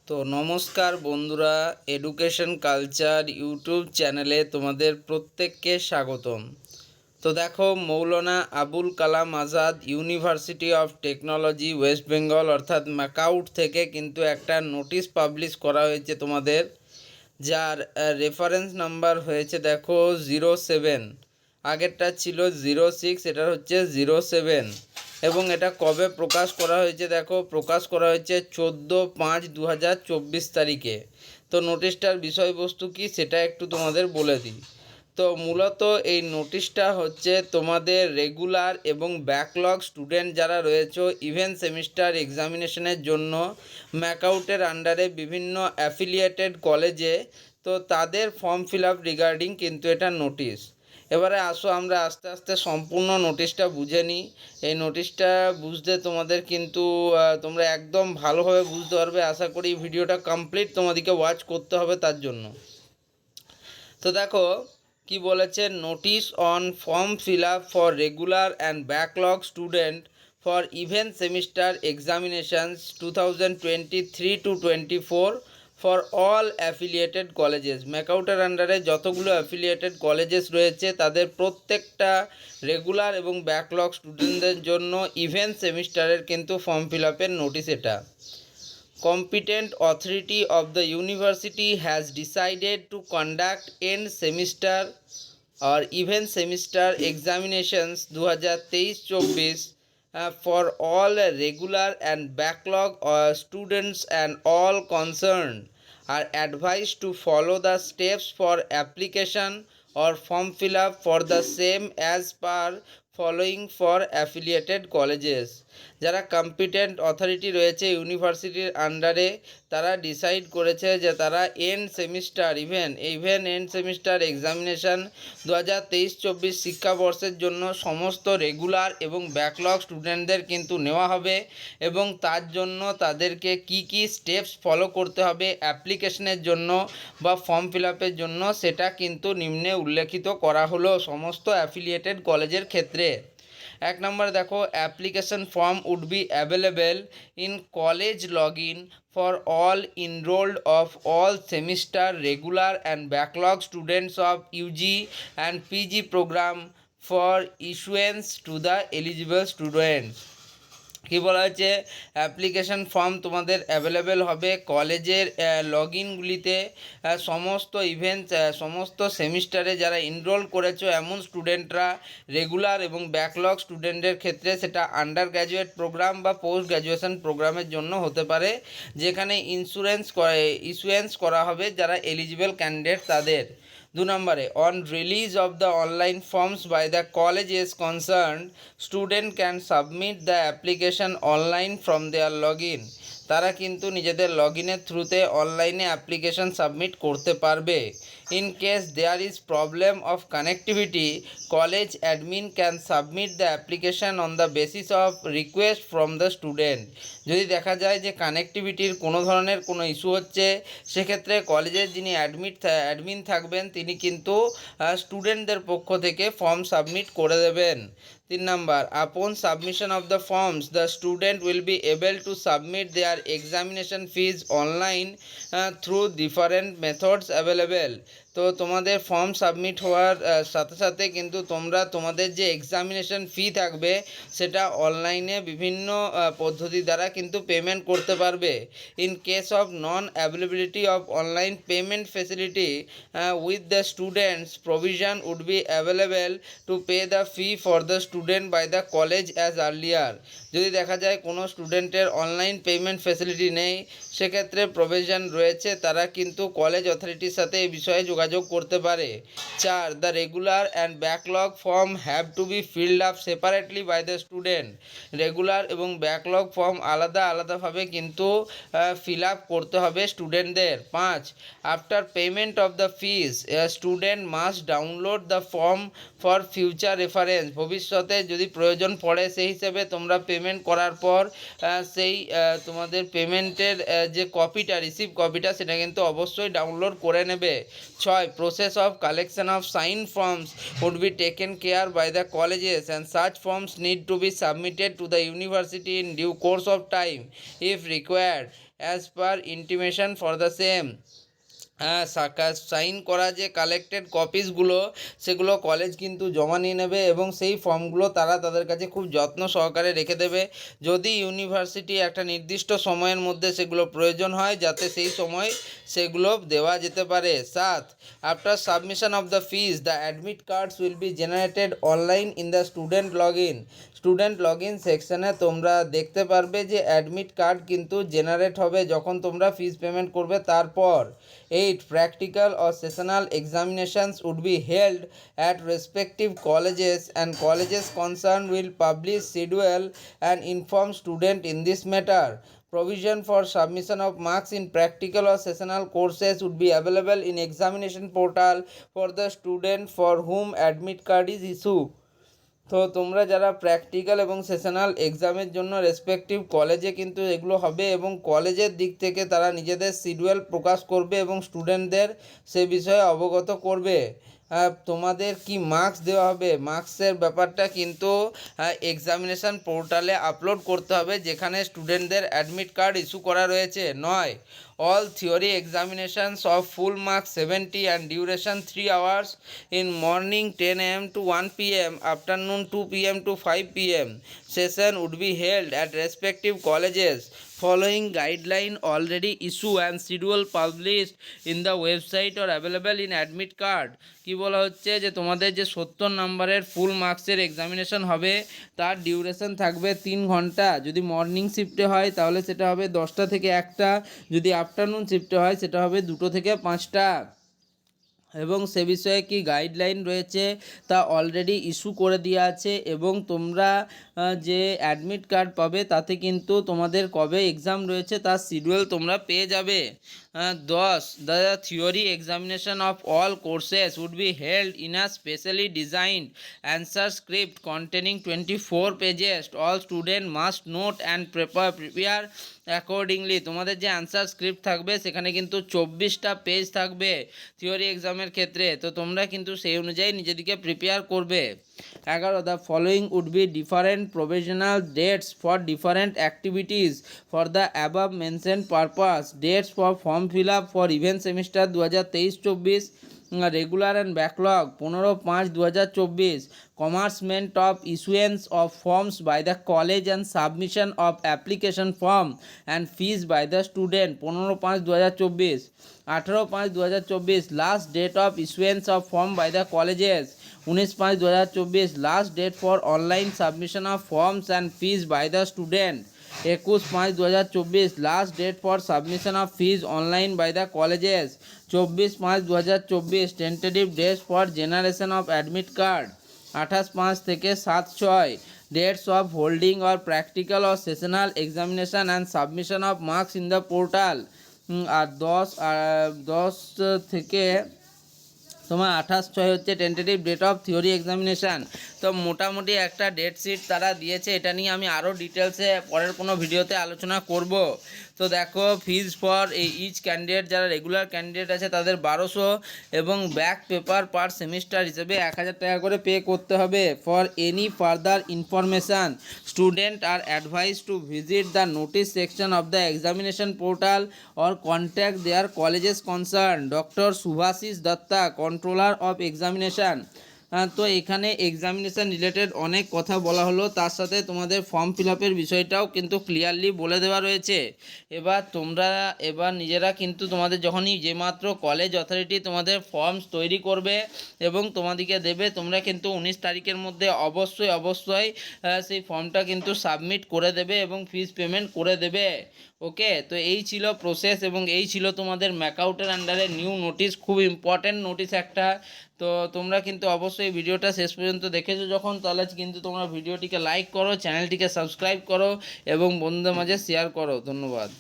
তো নমস্কার বন্ধুরা, এডুকেশন কালচার ইউটিউব চ্যানেলে তোমাদের প্রত্যেককে স্বাগতম। তো দেখো, Maulana Abul Kalam Azad university of technology West Bengal অর্থাৎ ম্যাকাউট থেকে কিন্তু একটা নোটিশ পাবলিশ করা হয়েছে তোমাদের, যার রেফারেন্স নাম্বার হয়েছে দেখো 07। আগেরটা ছিল 06, এটা হচ্ছে 07। এবং এটা কবে প্রকাশ করা হয়েছে দেখো, প্রকাশ করা হয়েছে 14/5/2024 তারিখে। তো নোটিশটার বিষয়বস্তু কি সেটা একটু তোমাদের বলে দিই। তো মূলত এই নোটিশটা হচ্ছে তোমাদের রেগুলার এবং ব্যাকলগ স্টুডেন্ট যারা রয়েছে ইভেন্ট সেমিস্টার এক্সামিনেশনের জন্য ম্যাকাউটের আন্ডারে বিভিন্ন অ্যাফিলিয়েটেড কলেজে, তো তাদের ফর্ম ফিল আপ রিগার্ডিং কিন্তু এটা নোটিশ। এবারে আসো আমরা আস্তে আস্তে সম্পূর্ণ নোটিশটা বুঝে নিই। এই নোটিশটা বুঝতে তোমাদের কিন্তু তোমরা একদম ভালোভাবে বুঝতে পারবে। আশা করি ভিডিওটা কমপ্লিট তোমাদেরকে ওয়াচ করতে হবে তার জন্য। তো দেখো কি বলেছে, notice on form fill up for regular and backlog student for event semester examinations 2023-24 for all affiliated colleges. ম্যাকাউটের আন্ডারে যতগুলো অ্যাফিলিয়েটেড কলেজেস রয়েছে তাদের প্রত্যেকটা রেগুলার এবং ব্যাকলগ স্টুডেন্টদের জন্য ইভেন্ট সেমিস্টারের কিন্তু ফর্ম ফিল আপের নোটিশ এটা। Competent authority of the university has decided to conduct end semester or even semester examinations 2023-24 for all regular and backlog students, and all concerned are advised to follow the steps for application or form fill up for the same as per following for affiliated colleges. যারা competent authority রয়েছে ইউনিভার্সিটির আন্ডারে, তারা decide করেছে যে তারা end semester end semester examination 2023-24 শিক্ষাবর্ষের জন্য সমস্ত রেগুলার এবং ব্যাকলগ স্টুডেন্টদের কিন্তু নেওয়া হবে, এবং তার জন্য তাদেরকে কি কি স্টেপস ফলো করতে হবে অ্যাপ্লিকেশনের জন্য বা ফর্ম ফিল আপের জন্য সেটা কিন্তু নিম্নে উল্লেখিত করা হলো সমস্ত অ্যাফিলিয়েটেড কলেজের ক্ষেত্রে। এক নম্বর দেখো, application form would be available in college log in for all enrolled of all semester regular and backlog students of UG and PG programme for issuance to the eligible students. কী বলা হয়েছে, application form তোমাদের available হবে কলেজের log ইনগুলিতে। সমস্ত সেমিস্টারে যারা enrol করেছো এমন স্টুডেন্টরা রেগুলার এবং ব্যাকলগ স্টুডেন্টের ক্ষেত্রে সেটা আন্ডার গ্র্যাজুয়েট প্রোগ্রাম বা পোস্ট গ্র্যাজুয়েশন প্রোগ্রামের জন্য হতে পারে, যেখানে ইস্যুয়েন্স করা হবে যারা এলিজিবল ক্যান্ডিডেট তাদের। 2 নম্বরে, on release of the online forms by the colleges concern student can submit the application online from their log in. তারা কিন্তু নিজেদের লগ ইনের থ্রুতে অনলাইনে অ্যাপ্লিকেশন সাবমিট করতে পারবে। In case there is problem of connectivity, college admin can submit the application on the basis of request from the student. যদি দেখা যায় যে কানেক্টিভিটির কোনো ধরনের কোনো ইস্যু হচ্ছে, সেক্ষেত্রে কলেজের যিনি অ্যাডমিন থাকবেন তিনি কিন্তু স্টুডেন্টদের পক্ষ থেকে ফর্ম সাবমিট করে দেবেন। 3 নাম্বার, আপন submission of the forms the student will be able to submit their examination fees online through different methods available. তো তোমাদের ফর্ম সাবমিট হওয়ার সাথে সাথে কিন্তু তোমরা তোমাদের যে এক্সামিনেশন ফি থাকবে সেটা অনলাইনে বিভিন্ন পদ্ধতি দ্বারা কিন্তু পেমেন্ট করতে পারবে। In case of non availability of online payment facility with the students, provision would be available to pay the fee for the student by the college as earlier. যদি দেখা যায় কোনো স্টুডেন্টের অনলাইন পেমেন্ট ফেসিলিটি নেই, সেক্ষেত্রে provision রয়েছে, তারা কিন্তু কলেজ অথরিটির সাথে এই বিষয়ে যোগাযোগ করতে পারে। 4, the regular and backlog form have to be filled up separately by the student. Regular এবং ব্যাকলগ ফর্ম আলাদাভাবে কিন্তু ফিল আপ করতে হবে স্টুডেন্টদের। 5, after payment of the fees student must download the form for future reference. ভবিষ্যতে যদি প্রয়োজন পড়ে সেই হিসেবে তোমরা পেমেন্ট পেমেন্ট করার পর সেই তোমাদের পেমেন্টের যে কপিটা রিসিভ কপিটা সেটা কিন্তু অবশ্যই ডাউনলোড করে নেবে। 6. Process of collection of sign forms would be taken care by the colleges and such forms need to be submitted to the university in due course of time if required as per intimation for the same. Sign করা যে collected কপিসগুলো সেগুলো college কিন্তু জমা নিয়ে নেবে এবং সেই ফর্মগুলো তারা তাদের কাছে খুব যত্ন সহকারে রেখে দেবে। যদি ইউনিভার্সিটি একটা নির্দিষ্ট সময়ের মধ্যে সেগুলো প্রয়োজন হয় যাতে সেই সময় সেগুলো দেওয়া যেতে পারে। 7. After submission of the fees the admit cards will be generated online in the student log in সেকশনে তোমরা দেখতে পারবে যে অ্যাডমিট কার্ড কিন্তু জেনারেট হবে যখন তোমরা ফিজ পেমেন্ট করবে তারপর। 8. Practical or sessional examinations would be held at respective colleges and colleges concerned will publish schedule and inform student in this matter. Provision for submission of marks in practical or sessional courses would be available in examination portal for the student for whom admit card is issued. তো তোমরা যারা practical এবং sessional এক্সামের জন্য respective কলেজে কিন্তু এগুলো হবে এবং কলেজের দিক থেকে তারা নিজেদের শিডিউল প্রকাশ করবে এবং স্টুডেন্টদের সে বিষয়ে অবগত করবে। তোমাদের কি মার্কস দেওয়া হবে, মার্কসের ব্যাপারটা কিন্তু এক্সামিনেশান পোর্টালে আপলোড করতে হবে যেখানে স্টুডেন্টদের অ্যাডমিট কার্ড ইস্যু করা রয়েছে। 9. All theory examinations of full marks 70 and duration 3 hours in morning 10 a.m. to 1 p.m. afternoon 2 p.m. to 5 p.m. session would be held at respective colleges following guideline already issued and schedule published in the website or available in admit card. কি বলা হচ্ছে যে তোমাদের যে 70 নম্বরের ফুল মার্কসের examination হবে তার ডিউরেশন থাকবে 3 ঘন্টা। যদি মর্নিং শিফটে হয় তাহলে সেটা হবে 10টা থেকে 1টা, যদি আফটারনুন শিফটে হয় সেটা হবে 2টো থেকে 5টা। এবং সে বিষয়ে কি গাইডলাইন রয়েছে তা অলরেডি ইস্যু করে দেওয়া আছে এবং তোমরা যে অ্যাডমিট কার্ড পাবে তাতে কিন্তু তোমাদের কবে এক্সাম রয়েছে তার শিডিউল তোমরা পেয়ে যাবে। 10. The theory examination of all courses would be held in a specially designed answer script containing 24 pages. All students must note and prepare accordingly. তোমাদের যে অ্যান্সার স্ক্রিপ্ট থাকবে সেখানে কিন্তু 24টা পেজ থাকবে থিওরি এক্সামের ক্ষেত্রে, তো তোমরা কিন্তু সেই অনুযায়ী নিজেদেরকে প্রিপেয়ার করবে। 11. The following would be different provisional dates for different activities for the above mentioned purpose. Dates for form fill up for event semester 2023-24 regular and backlog 15/5/2024, commencement of issuance of forms by the college and submission of application form and fees by the student 15/5/2024, 18/5/2024 last date of issuance of form by the colleges, 19/5/2024 last date for online submission of forms and fees by the student, 21/5/2024 last date for submission of fees online by the colleges, 24/5/2024 tentative dates for generation of admit card, 28/5 থেকে 7/6 dates of holding or practical or sessional examination and submission of marks in the portal, আর 10 থেকে তোমার 28/6 হচ্ছে tentative date of theory examination. তো মোটামুটি একটা date sheet তারা দিয়েছে, এটা নিয়ে আমি আরও ডিটেলসে পরের কোনো ভিডিওতে আলোচনা করব। তো দেখো ফিজ ফর ইচ ক্যান্ডিডেট, যারা রেগুলার ক্যান্ডিডেট আছে তাদের 1200 এবং ব্যাক পেপার পার সেমিস্টার হিসেবে 1000 টাকা করে পে করতে হবে। For any further information student are advise to visit the notice section of the examination portal or contact their colleges concern. Doctor Shubhashis Datta, controller of examination. তো এখানে এক্সামিনেশান রিলেটেড অনেক কথা বলা হলো, তার সাথে তোমাদের ফর্ম ফিল আপের বিষয়টাও কিন্তু ক্লিয়ারলি বলে দেওয়া রয়েছে। এবার নিজেরা কিন্তু তোমাদের যখনই যে মাত্র কলেজ অথরিটি তোমাদের ফর্মস তৈরি করবে এবং তোমাদেরকে দেবে, তোমরা কিন্তু 19 তারিখের মধ্যে অবশ্যই সেই ফর্মটা কিন্তু সাবমিট করে দেবে এবং ফিস পেমেন্ট করে দেবে। ওকে, তো এই ছিল প্রসেস এবং এই ছিল তোমাদের ম্যাকআউটের আন্ডারে নিউ নোটিশ, খুব ইম্পর্ট্যান্ট নোটিশ একটা। তো তোমরা কিন্তু অবশ্যই ভিডিওটা শেষ পর্যন্ত দেখেছো যখন, তাহলে কিন্তু তোমরা ভিডিওটিকে লাইক করো, চ্যানেলটিকে সাবস্ক্রাইব করো এবং বন্ধুদের মাঝে শেয়ার করো। ধন্যবাদ।